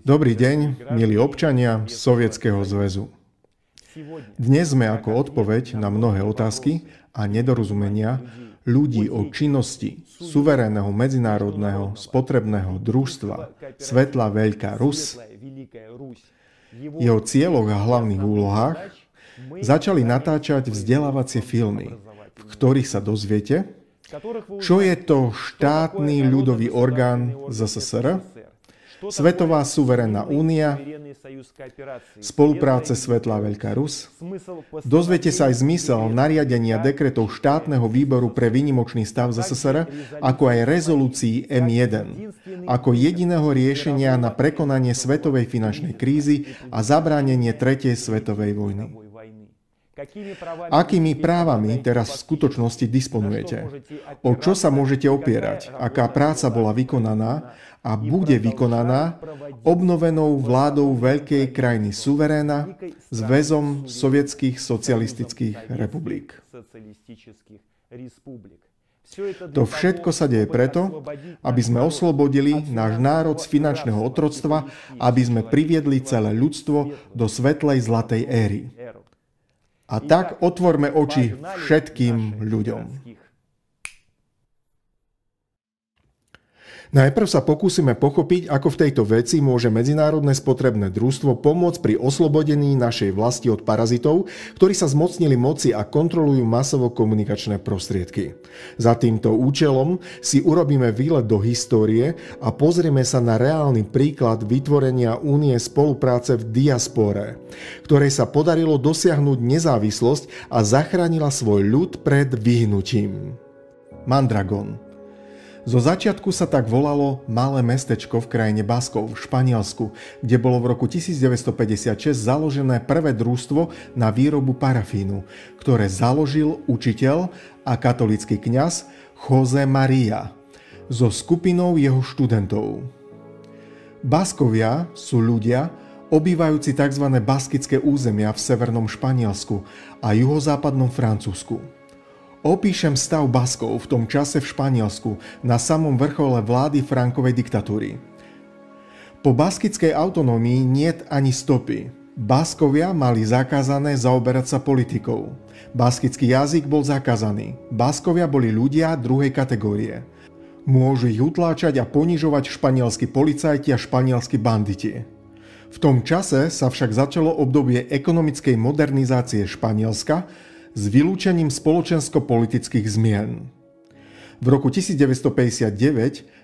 Dobrý deň, milí občania Sovietskeho zväzu. Dnes sme ako odpoveď na mnohé otázky a nedorozumenia ľudí o činnosti suverénneho medzinárodného spotrebného družstva Svetla Veľká Rus, jeho cieľoch a hlavných úlohách, začali natáčať vzdelávacie filmy, v ktorých sa dozviete, čo je to štátny ľudový orgán ZSSR, Svetová suverénna únia, spolupráce Svetla Veľká Rus. Dozviete sa aj zmysel nariadenia dekretov štátneho výboru pre výnimočný stav ZSSR, ako aj rezolúcií M1, ako jediného riešenia na prekonanie svetovej finančnej krízy a zabránenie tretej svetovej vojny. Akými právami teraz v skutočnosti disponujete? O čo sa môžete opierať? Aká práca bola vykonaná a bude vykonaná obnovenou vládou veľkej krajiny suveréna Zväzom sovietských socialistických republik? To všetko sa deje preto, aby sme oslobodili náš národ z finančného otroctva, aby sme priviedli celé ľudstvo do svetlej zlatej éry. A tak otvorme oči všetkým ľuďom. Najprv sa pokúsime pochopiť, ako v tejto veci môže Medzinárodné spotrebné družstvo pomôcť pri oslobodení našej vlasti od parazitov, ktorí sa zmocnili moci a kontrolujú masovo komunikačné prostriedky. Za týmto účelom si urobíme výlet do histórie a pozrieme sa na reálny príklad vytvorenia únie spolupráce v diaspore, ktorej sa podarilo dosiahnuť nezávislosť a zachránila svoj ľud pred vyhnutím. Mondragon. Zo začiatku sa tak volalo malé mestečko v krajine Baskov v Španielsku, kde bolo v roku 1956 založené prvé družstvo na výrobu parafínu, ktoré založil učiteľ a katolícky kňaz José María so skupinou jeho študentov. Baskovia sú ľudia, obývajúci tzv. Baskické územia v severnom Španielsku a juhozápadnom Francúzsku. Opíšem stav Baskov v tom čase v Španielsku na samom vrchole vlády Frankovej diktatúry. Po baskickej autonómii niet ani stopy. Baskovia mali zakázané zaoberať sa politikou. Baskický jazyk bol zakázaný. Baskovia boli ľudia druhej kategórie. Môžu ich utláčať a ponižovať španielskí policajti a španielskí banditi. V tom čase sa však začalo obdobie ekonomickej modernizácie Španielska s vylúčením spoločensko-politických zmien. V roku 1959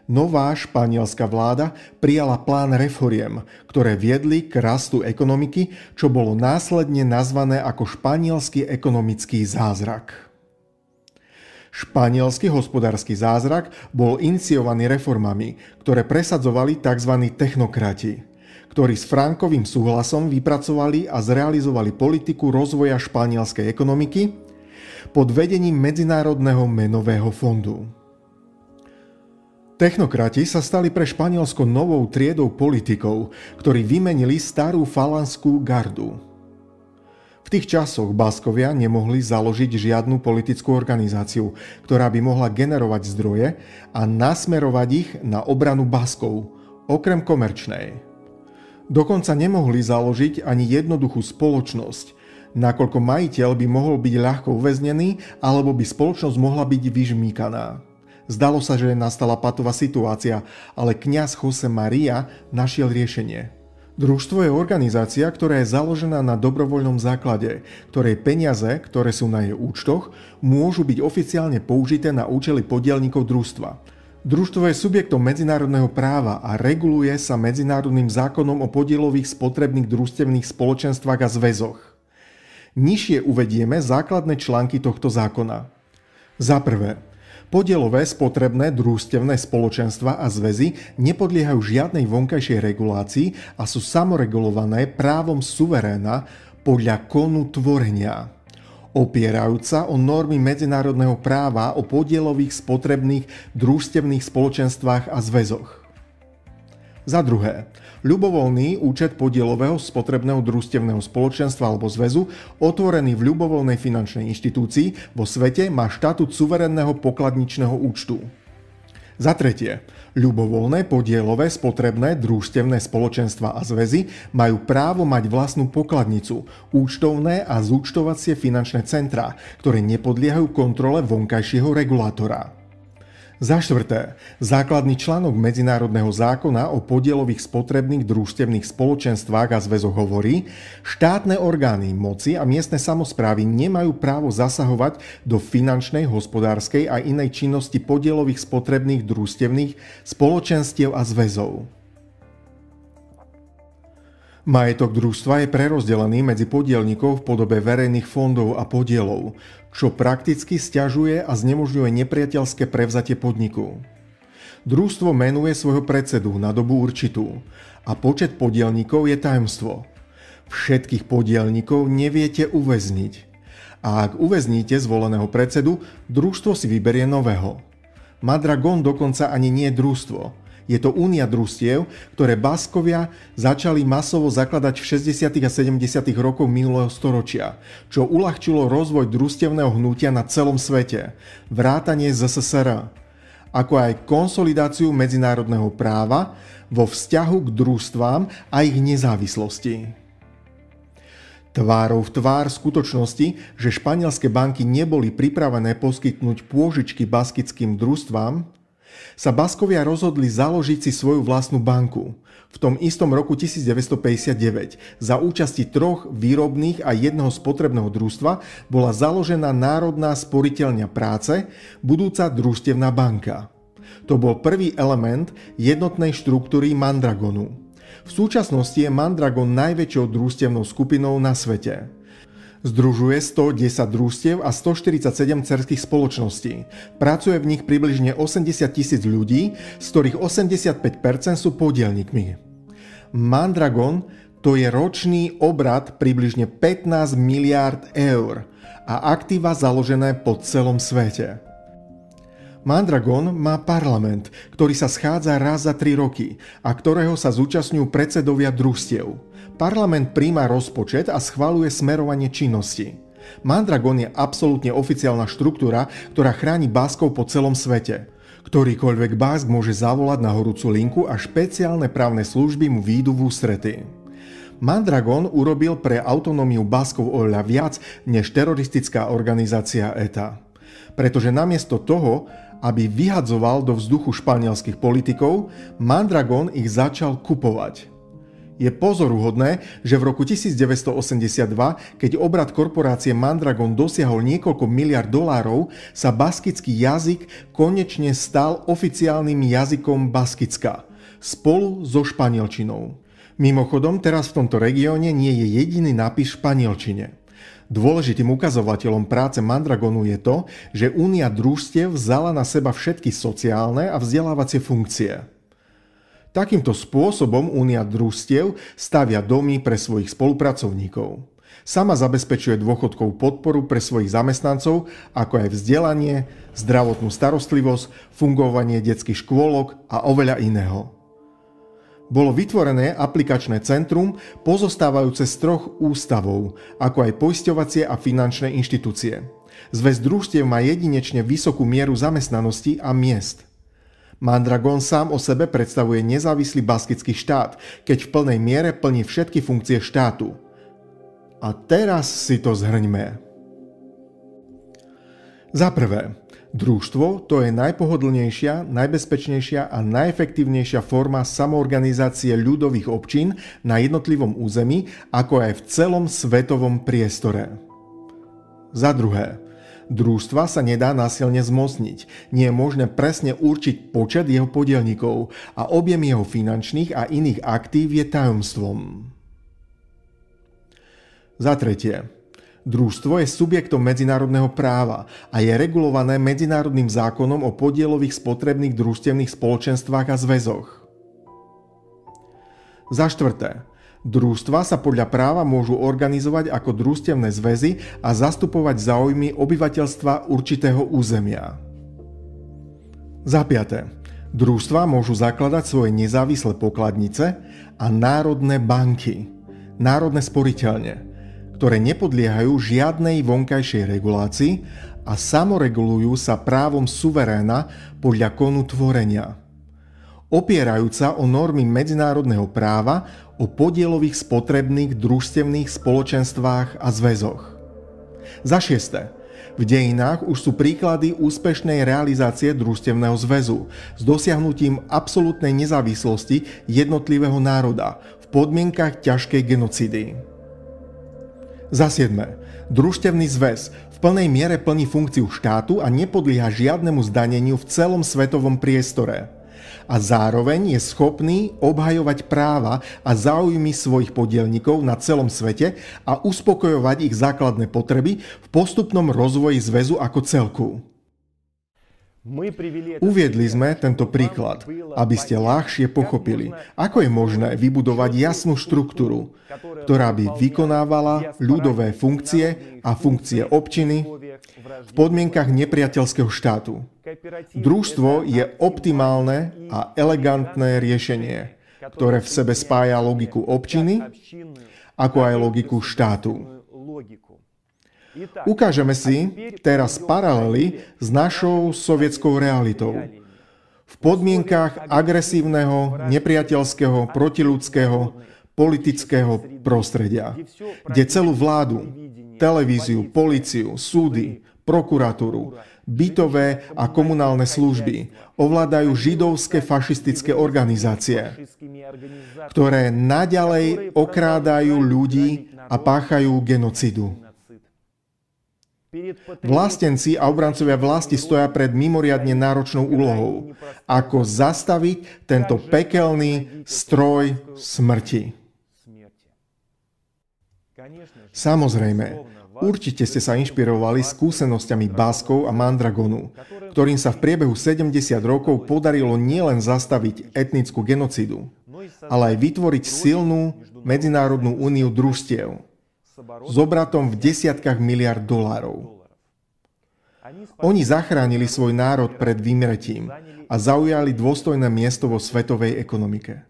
nová španielská vláda prijala plán reforiem, ktoré viedli k rastu ekonomiky, čo bolo následne nazvané ako španielský ekonomický zázrak. Španielský hospodársky zázrak bol iniciovaný reformami, ktoré presadzovali tzv. Technokrati, ktorí s Frankovým súhlasom vypracovali a zrealizovali politiku rozvoja španielskej ekonomiky pod vedením Medzinárodného menového fondu. Technokrati sa stali pre Španielsko novou triedou politikov, ktorí vymenili starú falanskú gardu. V tých časoch Baskovia nemohli založiť žiadnu politickú organizáciu, ktorá by mohla generovať zdroje a nasmerovať ich na obranu Baskov, okrem komerčnej. Dokonca nemohli založiť ani jednoduchú spoločnosť, nakoľko majiteľ by mohol byť ľahko uväznený alebo by spoločnosť mohla byť vyžmýkaná. Zdalo sa, že nastala patová situácia, ale kňaz José María našiel riešenie. Družstvo je organizácia, ktorá je založená na dobrovoľnom základe, ktorej peniaze, ktoré sú na jej účtoch, môžu byť oficiálne použité na účely podielnikov družstva. Družstvo je subjektom medzinárodného práva a reguluje sa medzinárodným zákonom o podielových spotrebných družstevných spoločenstvách a zväzoch. Nižšie uvedieme základné články tohto zákona. Za prvé, podielové spotrebné družstevné spoločenstva a zväzy nepodliehajú žiadnej vonkajšej regulácii a sú samoregulované právom suveréna podľa konu tvorenia, opierajúca o normy medzinárodného práva o podielových spotrebných družstevných spoločenstvách a zväzoch. Za druhé, ľubovoľný účet podielového spotrebného družstevného spoločenstva alebo zväzu, otvorený v ľubovoľnej finančnej inštitúcii vo svete, má štatút suverénneho pokladničného účtu. Za tretie, ľubovoľné, podielové, spotrebné, družstevné spoločenstva a zväzy majú právo mať vlastnú pokladnicu, účtovné a zúčtovacie finančné centrá, ktoré nepodliehajú kontrole vonkajšieho regulátora. Za štvrté, základný článok Medzinárodného zákona o podielových spotrebných družstevných spoločenstvách a zväzoch hovorí, štátne orgány moci a miestne samosprávy nemajú právo zasahovať do finančnej, hospodárskej a inej činnosti podielových spotrebných družstevných spoločenstiev a zväzov. Majetok družstva je prerozdelený medzi podielnikov v podobe verejných fondov a podielov, čo prakticky sťažuje a znemožňuje nepriateľské prevzatie podniku. Družstvo menuje svojho predsedu na dobu určitú a počet podielnikov je tajomstvo. Všetkých podielnikov neviete uväzniť. A ak uväzníte zvoleného predsedu, družstvo si vyberie nového. Mondragon dokonca ani nie je družstvo. Je to únia družstiev, ktoré Baskovia začali masovo zakladať v 60. a 70. rokoch minulého storočia, čo uľahčilo rozvoj družstevného hnutia na celom svete, vrátanie ZSSR, ako aj konsolidáciu medzinárodného práva vo vzťahu k družstvám a ich nezávislosti. Tvárou v tvár skutočnosti, že španielske banky neboli pripravené poskytnúť pôžičky baskickým družstvám, sa Baskovia rozhodli založiť si svoju vlastnú banku. V tom istom roku 1959 za účasti 3 výrobných a 1 spotrebného družstva bola založená Národná sporiteľňa práce, budúca družstevná banka. To bol prvý element jednotnej štruktúry Mondragonu. V súčasnosti je Mondragon najväčšou družstevnou skupinou na svete. Združuje 110 družstiev a 147 dcérskych spoločností. Pracuje v nich približne 80 000 ľudí, z ktorých 85% sú podielnikmi. Mondragon to je ročný obrat približne 15 miliárd eur a aktíva založené po celom svete. Mondragon má parlament, ktorý sa schádza raz za 3 roky a ktorého sa zúčastňujú predsedovia družstiev. Parlament prijíma rozpočet a schvaľuje smerovanie činnosti. Mondragon je absolútne oficiálna štruktúra, ktorá chráni Baskov po celom svete. Ktorýkoľvek Bask môže zavolať na horúcu linku a špeciálne právne služby mu výjdu v ústrety. Mondragon urobil pre autonómiu Baskov oveľa viac než teroristická organizácia ETA. Pretože namiesto toho, aby vyhadzoval do vzduchu španielskych politikov, Mondragon ich začal kupovať. Je pozoruhodné, že v roku 1982, keď obrat korporácie Mondragon dosiahol niekoľko miliard dolárov, sa baskický jazyk konečne stal oficiálnym jazykom Baskicka, spolu so španielčinou. Mimochodom, teraz v tomto regióne nie je jediný nápis v španielčine. Dôležitým ukazovateľom práce Mondragonu je to, že únia družstiev vzala na seba všetky sociálne a vzdelávacie funkcie. Takýmto spôsobom únia družstiev stavia domy pre svojich spolupracovníkov. Sama zabezpečuje dôchodkovú podporu pre svojich zamestnancov, ako aj vzdelanie, zdravotnú starostlivosť, fungovanie detských škôlok a oveľa iného. Bolo vytvorené aplikačné centrum pozostávajúce z 3 ústavov, ako aj poisťovacie a finančné inštitúcie. Zväz družstiev má jedinečne vysokú mieru zamestnanosti a miest. Mondragon sám o sebe predstavuje nezávislý baskický štát, keď v plnej miere plní všetky funkcie štátu. A teraz si to zhrňme. Za prvé, družstvo to je najpohodlnejšia, najbezpečnejšia a najefektívnejšia forma samoorganizácie ľudových občín na jednotlivom území, ako aj v celom svetovom priestore. Za druhé, družstva sa nedá násilne zmocniť. Nie je možné presne určiť počet jeho podielnikov a objem jeho finančných a iných aktív je tajomstvom. Za tretie, družstvo je subjektom medzinárodného práva a je regulované medzinárodným zákonom o podielových spotrebných družstevných spoločenstvách a zväzoch. Za štvrté, družstva sa podľa práva môžu organizovať ako družstevné zväzy a zastupovať záujmy obyvateľstva určitého územia. Za piate, družstva môžu zakladať svoje nezávislé pokladnice a národné banky, národné sporiteľne, ktoré nepodliehajú žiadnej vonkajšej regulácii a samoregulujú sa právom suveréna podľa konu tvorenia. Opierajúca o normy medzinárodného práva o podielových spotrebných družstevných spoločenstvách a zväzoch. Za šieste, v dejinách už sú príklady úspešnej realizácie družstevného zväzu s dosiahnutím absolútnej nezávislosti jednotlivého národa v podmienkach ťažkej genocídy. Za siedme, družstevný zväz v plnej miere plní funkciu štátu a nepodlieha žiadnemu zdaneniu v celom svetovom priestore. A zároveň je schopný obhajovať práva a záujmy svojich podielnikov na celom svete a uspokojovať ich základné potreby v postupnom rozvoji zväzu ako celku. Uviedli sme tento príklad, aby ste ľahšie pochopili, ako je možné vybudovať jasnú štruktúru, ktorá by vykonávala ľudové funkcie a funkcie občiny v podmienkach nepriateľského štátu. Družstvo je optimálne a elegantné riešenie, ktoré v sebe spája logiku občiny, ako aj logiku štátu. Ukážeme si teraz paralely s našou sovietskou realitou. V podmienkach agresívneho, nepriateľského, protiľudského, politického prostredia, kde celú vládu, televíziu, políciu, súdy, prokuratúru, bytové a komunálne služby ovládajú židovské fašistické organizácie, ktoré naďalej okrádajú ľudí a páchajú genocídu. Vlastenci a obrancovia vlasti stoja pred mimoriadne náročnou úlohou, ako zastaviť tento pekelný stroj smrti. Samozrejme, určite ste sa inšpirovali skúsenosťami Báskov a Mandragonu, ktorým sa v priebehu 70 rokov podarilo nielen zastaviť etnickú genocídu, ale aj vytvoriť silnú medzinárodnú úniu družstiev s obratom v desiatkách miliárd dolárov. Oni zachránili svoj národ pred vymretím a zaujali dôstojné miesto vo svetovej ekonomike.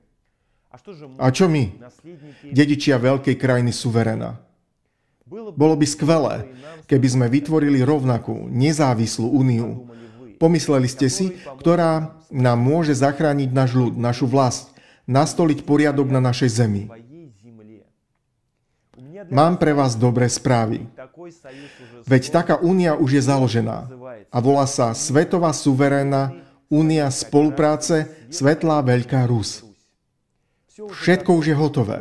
A čo my, dedičia veľkej krajiny suveréna? Bolo by skvelé, keby sme vytvorili rovnakú, nezávislú úniu. Pomysleli ste si, ktorá nám môže zachrániť náš ľud, našu vlast, nastoliť poriadok na našej zemi. Mám pre vás dobré správy. Veď taká únia už je založená a volá sa Svetová suverénna únia spolupráce Svetlá Veľká Rus. Všetko už je hotové.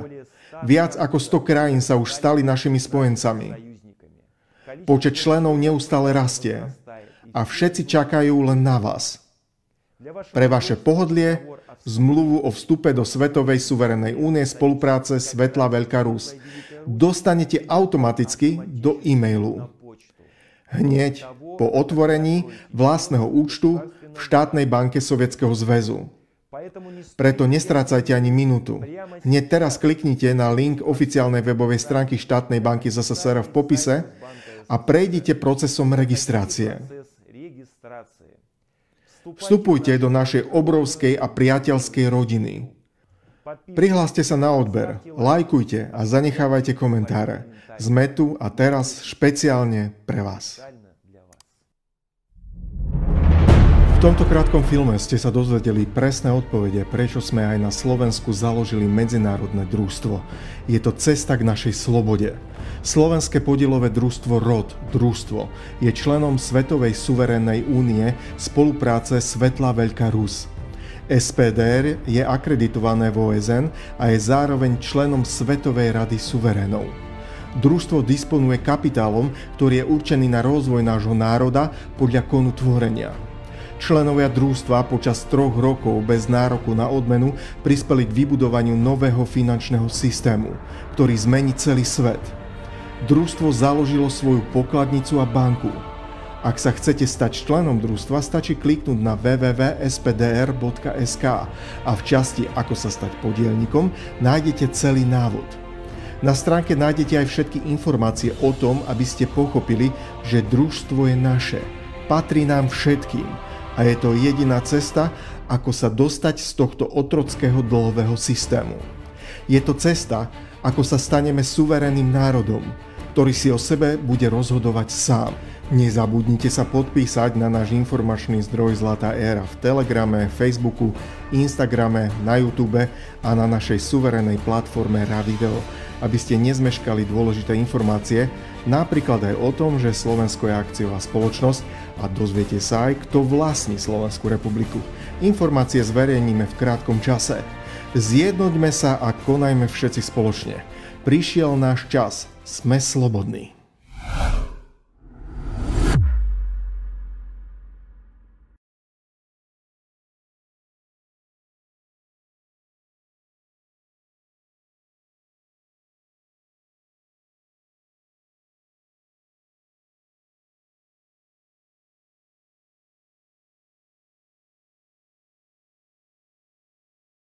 Viac ako 100 krajín sa už stali našimi spojencami. Počet členov neustále rastie a všetci čakajú len na vás. Pre vaše pohodlie zmluvu o vstupe do Svetovej suverénnej únie spolupráce Svetlá Veľká Rus dostanete automaticky do e-mailu. Hneď po otvorení vlastného účtu v štátnej banke Sovietskeho zväzu. Preto nestrácajte ani minútu. Hneď teraz kliknite na link oficiálnej webovej stránky štátnej banky ZSSR v popise a prejdite procesom registrácie. Vstupujte do našej obrovskej a priateľskej rodiny. Prihláste sa na odber, lajkujte a zanechávajte komentáre. Sme tu a teraz špeciálne pre vás. V tomto krátkom filme ste sa dozvedeli presné odpovede, prečo sme aj na Slovensku založili medzinárodné družstvo. Je to cesta k našej slobode. Slovenské podielové družstvo ROD, družstvo, je členom Svetovej suverénnej únie spolupráce Svetlá Veľká Rus. SPDR je akreditované v OSN a je zároveň členom Svetovej rady suverénov. Družstvo disponuje kapitálom, ktorý je určený na rozvoj nášho národa podľa konu tvorenia. Členovia družstva počas 3 rokov bez nároku na odmenu prispeli k vybudovaniu nového finančného systému, ktorý zmení celý svet. Družstvo založilo svoju pokladnicu a banku. Ak sa chcete stať členom družstva, stačí kliknúť na www.spdr.sk a v časti Ako sa stať podielnikom nájdete celý návod. Na stránke nájdete aj všetky informácie o tom, aby ste pochopili, že družstvo je naše, patrí nám všetkým a je to jediná cesta, ako sa dostať z tohto otrockého dlhového systému. Je to cesta, ako sa staneme suverénnym národom, ktorý si o sebe bude rozhodovať sám, Nezabudnite sa podpísať na náš informačný zdroj Zlatá éra v Telegrame, Facebooku, Instagrame, na YouTube a na našej suverénnej platforme Ravideo, aby ste nezmeškali dôležité informácie, napríklad aj o tom, že Slovensko je akciová spoločnosť a dozviete sa aj, kto vlastní Slovenskú republiku. Informácie zverejníme v krátkom čase. Zjednoťme sa a konajme všetci spoločne. Prišiel náš čas. Sme slobodní.